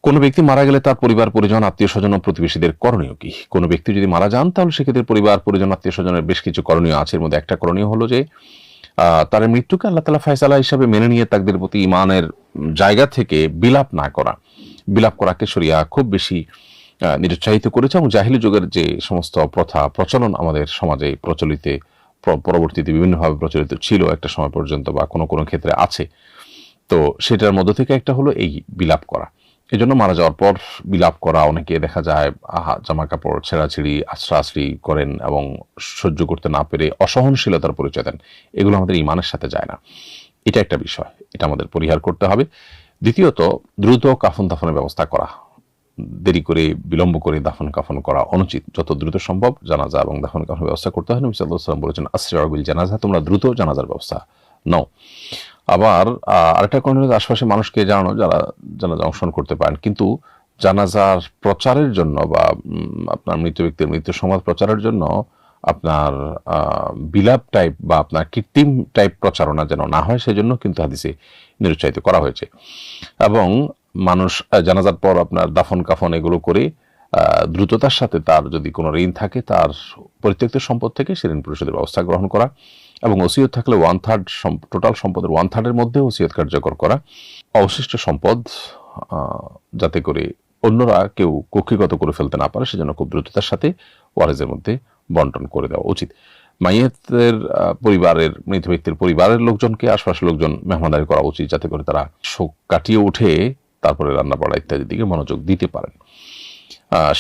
কোনো ব্যক্তি মারা গেলে তার পরিবার পরিজন আত্মীয় স্বজন ও প্রতিবেশীদের করণীয় কি? কোনো ব্যক্তি যদি মারা যান তাহলে সেক্ষেত্রে পরিবার পরিজন আত্মীয় স্বজনের বেশ কিছু করণীয় আছে। এর মধ্যে একটা করণীয় হলো যে তার মৃত্যুকে আল্লাহ তাআলা ফয়সালা হিসাবে মেনে নিয়ে তাকদীরের প্রতি ঈমানের জায়গা থেকে বিলাপ না করা। বিলাপ করাকে শরিয়া খুব বেশি নিরুৎসাহিত করেছে এবং জাহিলি যুগের যে সমস্ত প্রথা প্রচলন আমাদের সমাজে পরবর্তীতে বিভিন্নভাবে প্রচলিত ছিল একটা সময় পর্যন্ত বা কোনো কোনো ক্ষেত্রে আছে, তো সেটার মধ্য থেকে একটা হলো এই বিলাপ করা। এজন্য মারা যাওয়ার পর বিলাপ করা, অনেকে দেখা যায় জামা কাপড় ছেঁড়াছিঁড়ি আশ্রাশ্রি করেন এবং সহ্য করতে না পেরে অসহনশীলতার পরিচয় দেন। এগুলো আমাদের ঈমানের সাথে যায় না। এটা একটা বিষয়, এটা আমাদের পরিহার করতে হবে। দ্বিতীয়ত, দ্রুত কাফন দাফনের ব্যবস্থা করা। দেরি করে বিলম্ব করে দাফন কাফন করা অনুচিত। যত দ্রুত সম্ভব জানাজা এবং দাফন কাফনের ব্যবস্থা করতে হয়। নবী সাল্লাল্লাহু আলাইহি ওয়াসাল্লাম বলেছেন, আসরিউ বিল জানাজা, তোমরা দ্রুত জানাজার ব্যবস্থা নাও। আবার আরেকটা কারণ হলো আশপাশে মানুষকে জানানো যারা জানাজা অংশগ্রহণ করতে পারেন, কিন্তু জানাজার প্রচারের জন্য বা আপনার মৃত ব্যক্তির মৃত্যু সংবাদ প্রচারের জন্য আপনার বিলাপ টাইপ বা আপনার কৃত্রিম টাইপ প্রচারণা যেন না হয়, সেজন্য কিন্তু হাদিসে নিরুৎসাহিত করা হয়েছে। এবং মানুষ জানাজার পর আপনার দাফন কাফন এগুলো করে দ্রুততার সাথে তার যদি কোনো ঋণ থাকে তার পরিত্যক্ত সম্পদ থেকে সে ঋণ পরিশোধের ব্যবস্থা গ্রহণ করা এবং ওসিয়ত থাকলে 1/3 টোটাল সম্পদের 1/3 মধ্যে ওসিয়ত কার্যকর করা। অবশিষ্ট সম্পদ যাতে করে অন্যরা কেউ কক্ষিগত করে ফেলতে না পারে সেজন্য খুব দ্রুততার সাথে ওয়ারিসের মধ্যে বন্টন করে দেওয়া উচিত। মাইয়েতের পরিবারের মৃত ব্যক্তির পরিবারের লোকজনকে আশপাশের লোকজন মেহমানদারি করা উচিত, যাতে করে তারা শোক কাটিয়ে উঠে তারপরে রান্না বাড়া ইত্যাদির দিকে মনোযোগ দিতে পারেন।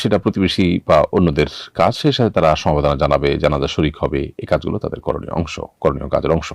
সেটা প্রতিবেশী বা অন্যদের কাজ, সে সাথে তারা সমবেদনা জানাবে, জানাজা শরীক হবে। এই কাজগুলো তাদের করণীয় কাজের অংশ।